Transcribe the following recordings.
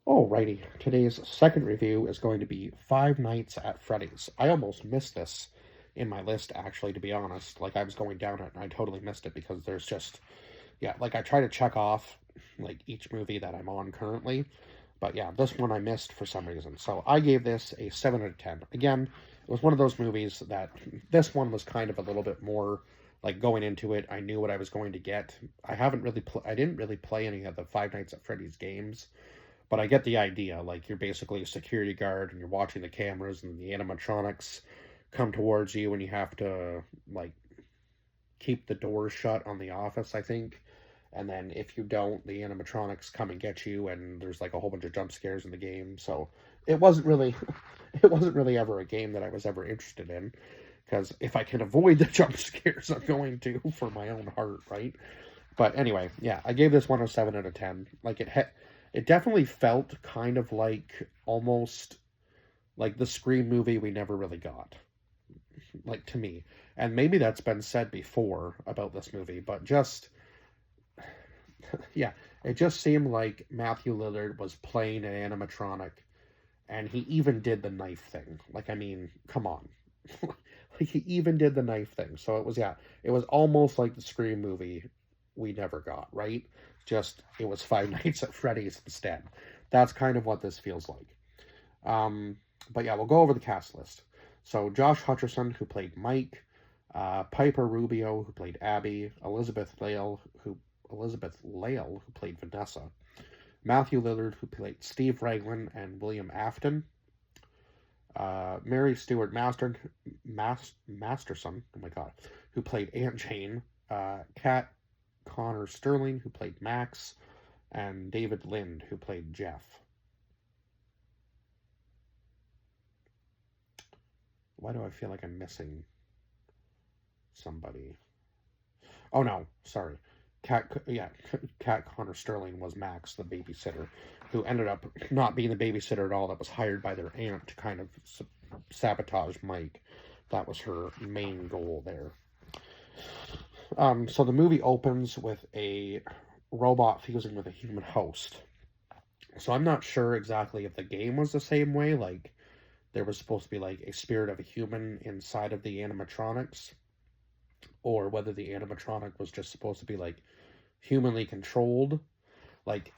Alrighty, today's second review is going to be Five Nights at Freddy's. I almost missed this in my list, actually, to be honest. Like, I was going down it and I totally missed it because there's just, yeah, like I try to check off, like, each movie that I'm on currently. But yeah, this one I missed for some reason. So I gave this a 7 out of 10. Again, it was one of those movies that this one was kind of a little bit more like going into it. I knew what I was going to get. I didn't really play any of the Five Nights at Freddy's games, but I get the idea. Like, you're basically a security guard and you're watching the cameras and the animatronics come towards you and you have to, like, keep the doors shut on the office, I think. And then if you don't, the animatronics come and get you and there's like a whole bunch of jump scares in the game. So it wasn't really it wasn't really ever a game that I was ever interested in, because if I can avoid the jump scares, I'm going to, for my own heart, right? But anyway, yeah, I gave this one a 7 out of 10. Like, it definitely felt kind of like almost like the Scream movie we never really got, like, to me. And maybe that's been said before about this movie, but just, yeah, it just seemed like Matthew Lillard was playing an animatronic, and he even did the knife thing. Like, I mean, come on. Like, he even did the knife thing. So it was, yeah, it was almost like the Scream movie we never got, right? Just, it was Five Nights at Freddy's instead. That's kind of what this feels like. But yeah, we'll go over the cast list. So Josh Hutcherson, who played Mike, Piper Rubio, who played Abby, Elizabeth Lale, who played Vanessa, Matthew Lillard, who played Steve Raglan and William Afton, Mary Stuart Masterson, oh my god, who played Aunt Jane, Kat Connor Sterling, who played Max, and David Lind, who played Jeff. Why do I feel like I'm missing somebody? Oh no, sorry. Kat Connor Sterling was Max, the babysitter, who ended up not being the babysitter at all. That was hired by their aunt to kind of sabotage Mike. That was her main goal there. So the movie opens with a robot fusing with a human host. So I'm not sure exactly if the game was the same way, like there was supposed to be like a spirit of a human inside of the animatronics, or whether the animatronic was just supposed to be like humanly controlled. Like,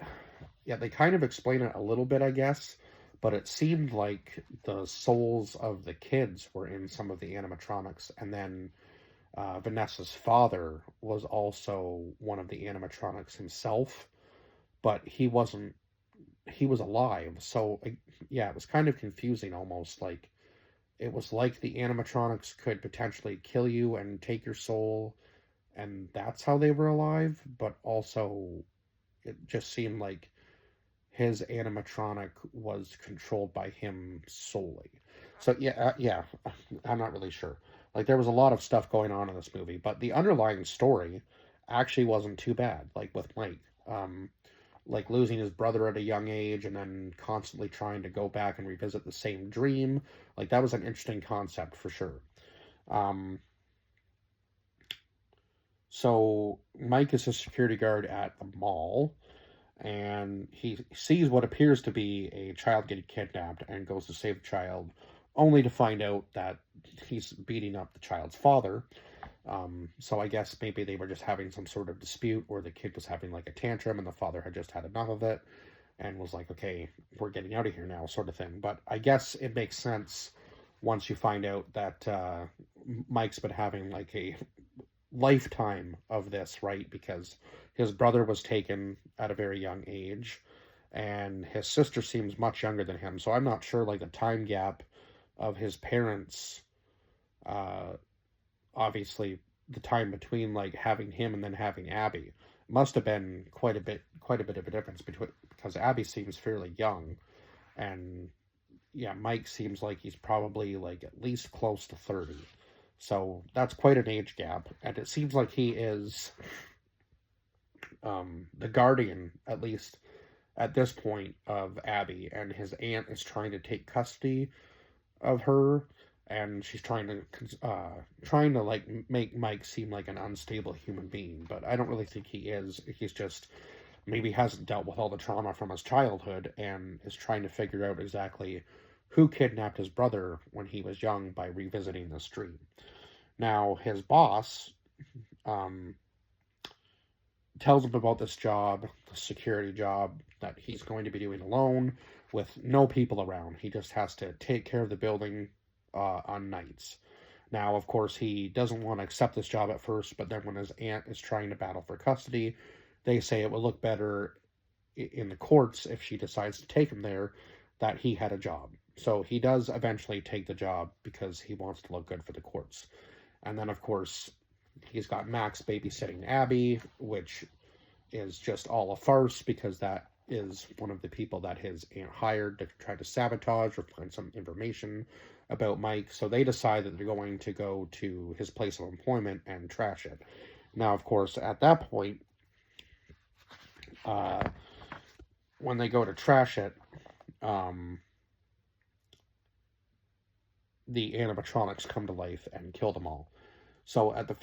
yeah, they kind of explain it a little bit, I guess, but it seemed like the souls of the kids were in some of the animatronics, and then Vanessa's father was also one of the animatronics himself, but he was alive. So, yeah, it was kind of confusing almost. Like, it was like the animatronics could potentially kill you and take your soul, and that's how they were alive, but also it just seemed like his animatronic was controlled by him solely. So yeah, I'm not really sure. Like, there was a lot of stuff going on in this movie, but the underlying story actually wasn't too bad. Like with Mike, like losing his brother at a young age and then constantly trying to go back and revisit the same dream. Like, that was an interesting concept for sure. Um, so Mike is a security guard at the mall, and he sees what appears to be a child getting kidnapped and goes to save the child, only to find out that he's beating up the child's father. So I guess maybe they were just having some sort of dispute, or the kid was having like a tantrum and the father had just had enough of it and was like, okay, we're getting out of here now, sort of thing. But I guess it makes sense once you find out that Mike's been having like a lifetime of this, right? Because his brother was taken at a very young age, and his sister seems much younger than him. So I'm not sure, like, the time gap of his parents, uh, obviously, the time between, like, having him and then having Abby must have been quite a bit of a difference between, because Abby seems fairly young, and yeah, Mike seems like he's probably, like, at least close to 30. So that's quite an age gap, and it seems like he is the guardian, at least at this point, of Abby, and his aunt is trying to take custody of her, and she's trying to like make Mike seem like an unstable human being, but I don't really think he is. He's just maybe hasn't dealt with all the trauma from his childhood and is trying to figure out exactly who kidnapped his brother when he was young by revisiting this dream. Now, his boss um, tells him about this job, the security job that he's going to be doing alone with no people around. He just has to take care of the building on nights. Now, of course, he doesn't want to accept this job at first, but then when his aunt is trying to battle for custody, they say it would look better in the courts if she decides to take him there that he had a job. So he does eventually take the job because he wants to look good for the courts. And then, of course, he's got Max babysitting Abby, which is just all a farce because that is one of the people that his aunt hired to try to sabotage or find some information about Mike. So they decide that they're going to go to his place of employment and trash it. Now, of course, at that point, when they go to trash it, the animatronics come to life and kill them all. So at the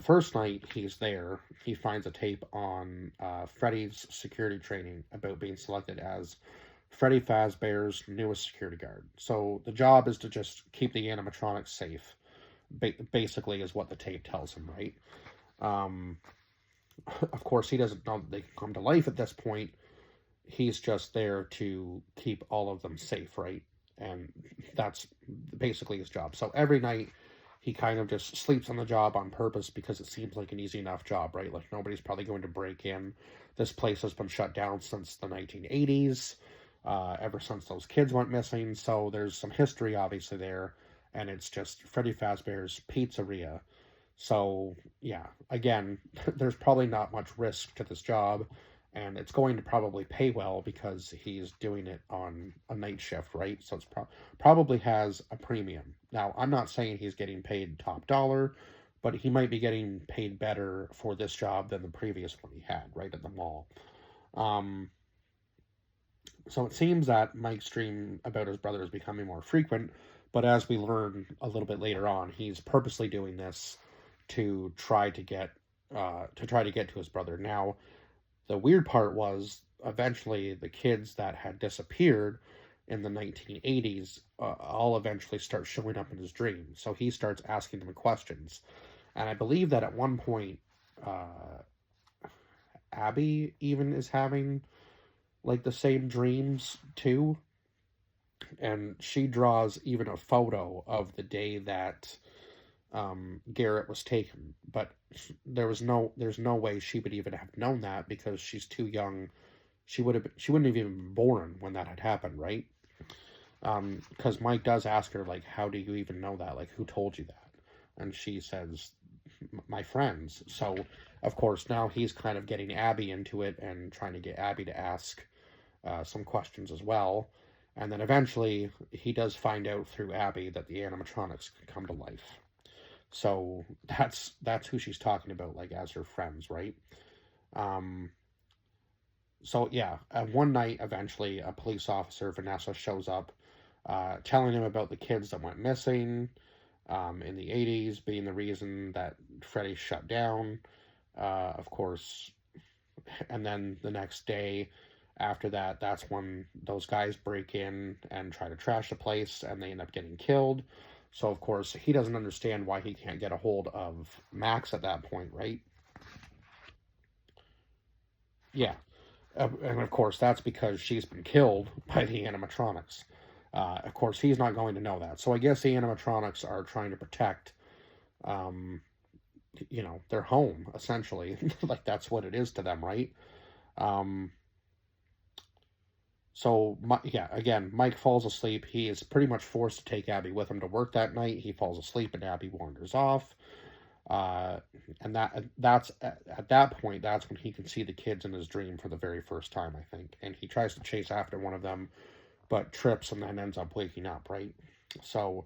first night he's there, he finds a tape on Freddy's security training about being selected as Freddy Fazbear's newest security guard. So the job is to just keep the animatronics safe, basically is what the tape tells him, right? Of course, he doesn't know that they can come to life at this point. He's just there to keep all of them safe, right? And that's basically his job. So every night he kind of just sleeps on the job on purpose because it seems like an easy enough job, right? Like nobody's probably going to break in. This place has been shut down since the 1980s, ever since those kids went missing. So there's some history obviously there, and it's just Freddy Fazbear's Pizzeria. So yeah, again, there's probably not much risk to this job, and it's going to probably pay well because he's doing it on a night shift, right? So it's probably has a premium. Now, I'm not saying he's getting paid top dollar, but he might be getting paid better for this job than the previous one he had, right, at the mall. So it seems that Mike's dream about his brother is becoming more frequent, but as we learn a little bit later on, he's purposely doing this to try to get to his brother. Now, the weird part was eventually the kids that had disappeared in the 1980s all eventually start showing up in his dream. So he starts asking them questions. And I believe that at one point, Abby even is having like the same dreams too. And she draws even a photo of the day that Garrett was taken, but there's no way she would even have known that because she's too young. She wouldn't have even been born when that had happened, right? Because Mike does ask her like, how do you even know that? Like, who told you that? And she says, my friends. So of course now he's kind of getting Abby into it and trying to get Abby to ask some questions as well. And then eventually he does find out through Abby that the animatronics can come to life. So that's who she's talking about, like as her friends, right? So yeah, one night eventually a police officer, Vanessa, shows up, telling him about the kids that went missing in the 80s, being the reason that Freddy shut down, of course. And then the next day after that, that's when those guys break in and try to trash the place, and they end up getting killed. So, of course, he doesn't understand why he can't get a hold of Max at that point, right? Yeah. And, of course, that's because she's been killed by the animatronics. Of course, he's not going to know that. So I guess the animatronics are trying to protect, their home, essentially. Like, that's what it is to them, right? So, yeah, again, Mike falls asleep. He is pretty much forced to take Abby with him to work that night. He falls asleep and Abby wanders off. And that's at that point, that's when he can see the kids in his dream for the very first time, I think. And he tries to chase after one of them, but trips and then ends up waking up, right? So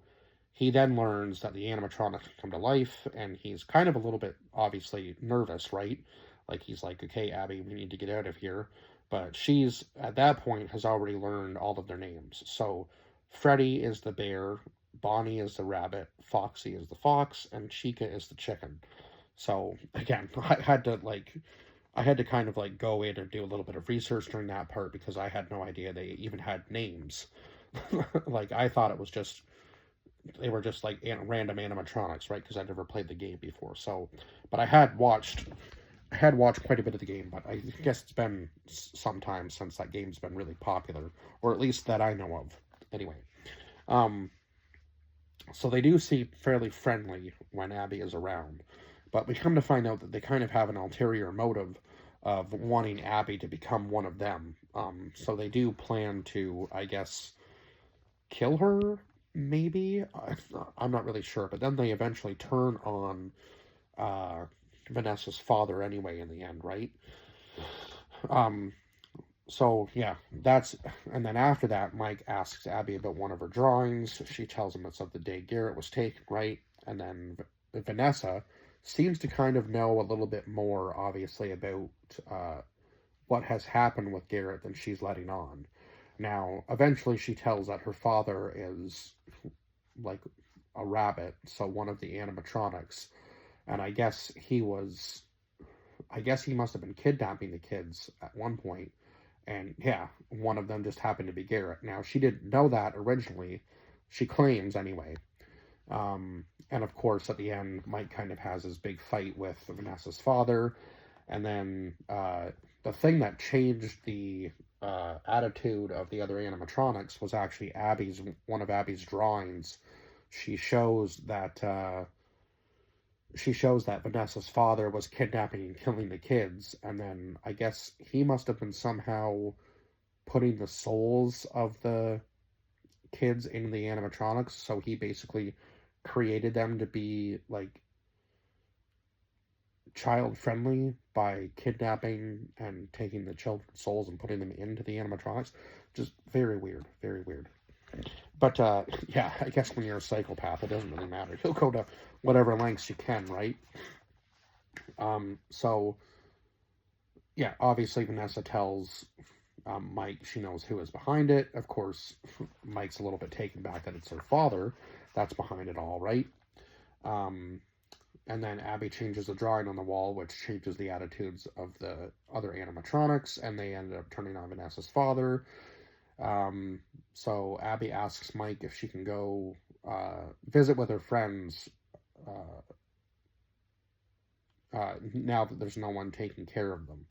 he then learns that the animatronics come to life, and he's kind of a little bit, obviously, nervous, right? Like, he's like, okay, Abby, we need to get out of here. But she's, at that point, has already learned all of their names. So Freddy is the bear, Bonnie is the rabbit, Foxy is the fox, and Chica is the chicken. So, again, I had to, like, I had to kind of like go in and do a little bit of research during that part because I had no idea they even had names. Like I thought it was just they were just like random animatronics, right? Because I never played the game before. So, but I had watched quite a bit of the game, but I guess it's been some time since that game's been really popular, or at least that I know of. Anyway, um, so they do seem fairly friendly when Abby is around, but we come to find out that they kind of have an ulterior motive of wanting Abby to become one of them. So they do plan to, I guess, kill her. Maybe I'm not really sure, but then they eventually turn on uh, Vanessa's father anyway. In the end, right? Um, so yeah, that's and then after that, Mike asks Abby about one of her drawings. She tells him it's of the day Garrett was taken, right? And then Vanessa seems to kind of know a little bit more, obviously, about what has happened with Garrett than she's letting on. Now, eventually, she tells that her father is like a rabbit, so one of the animatronics, and I guess he must have been kidnapping the kids at one point, and yeah, one of them just happened to be Garrett. Now, she didn't know that originally. She claims, anyway. And of course, at the end, Mike kind of has his big fight with Vanessa's father. And then the thing that changed the attitude of the other animatronics was actually one of Abby's drawings. She shows that Vanessa's father was kidnapping and killing the kids, and then I guess he must have been somehow putting the souls of the kids in the animatronics, so he basically created them to be like child friendly by kidnapping and taking the children's souls and putting them into the animatronics. Just very weird, very weird. But yeah, I guess when you're a psychopath, it doesn't really matter. You'll go to whatever lengths you can, right? So yeah, obviously Vanessa tells Mike she knows who is behind it. Of course, Mike's a little bit taken back that it's her father that's behind it all, right? Um, and then Abby changes the drawing on the wall, which changes the attitudes of the other animatronics, and they ended up turning on Vanessa's father. So Abby asks Mike if she can go visit with her friends now that there's no one taking care of them.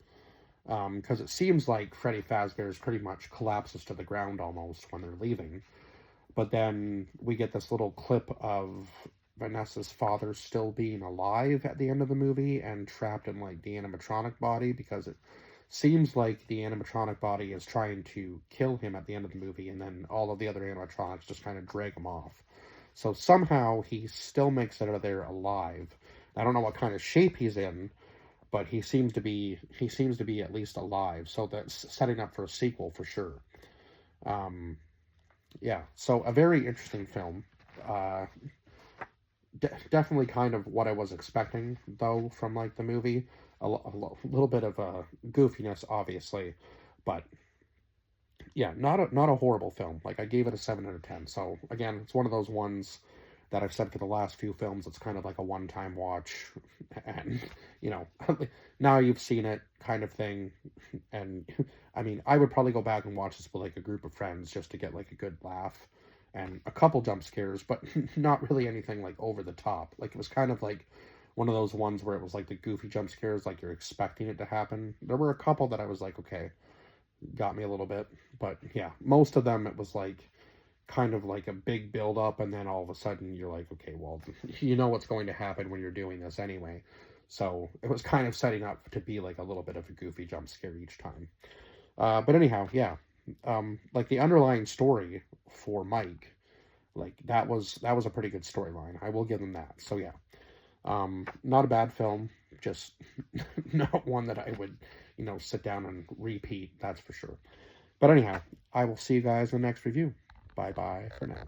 Because it seems like Freddy Fazbear's pretty much collapses to the ground almost when they're leaving. But then we get this little clip of Vanessa's father still being alive at the end of the movie and trapped in like the animatronic body, because it seems like the animatronic body is trying to kill him at the end of the movie, and then all of the other animatronics just kind of drag him off. So somehow he still makes it out of there alive. I don't know what kind of shape he's in, but he seems to be at least alive. So that's setting up for a sequel for sure. Yeah, so a very interesting film. Definitely kind of what I was expecting, though, from like the movie. A little bit of goofiness, obviously, but yeah, not a horrible film. Like I gave it a 7 out of 10. So again, it's one of those ones that I've said for the last few films. It's kind of like a one-time watch, and you know, now you've seen it, kind of thing. And I mean, I would probably go back and watch this with like a group of friends just to get like a good laugh and a couple jump scares, but not really anything like over the top. Like it was kind of like one of those ones where it was like the goofy jump scares, like you're expecting it to happen. There were a couple that I was like, okay, got me a little bit, but yeah, most of them it was like kind of like a big build up, and then all of a sudden you're like, okay, well, you know what's going to happen when you're doing this anyway. So it was kind of setting up to be like a little bit of a goofy jump scare each time. But anyhow, yeah, like the underlying story for Mike, like that was a pretty good storyline. I will give him that. So yeah, not a bad film, just not one that I would, sit down and repeat. That's for sure. But anyhow, I will see you guys in the next review. Bye bye for now.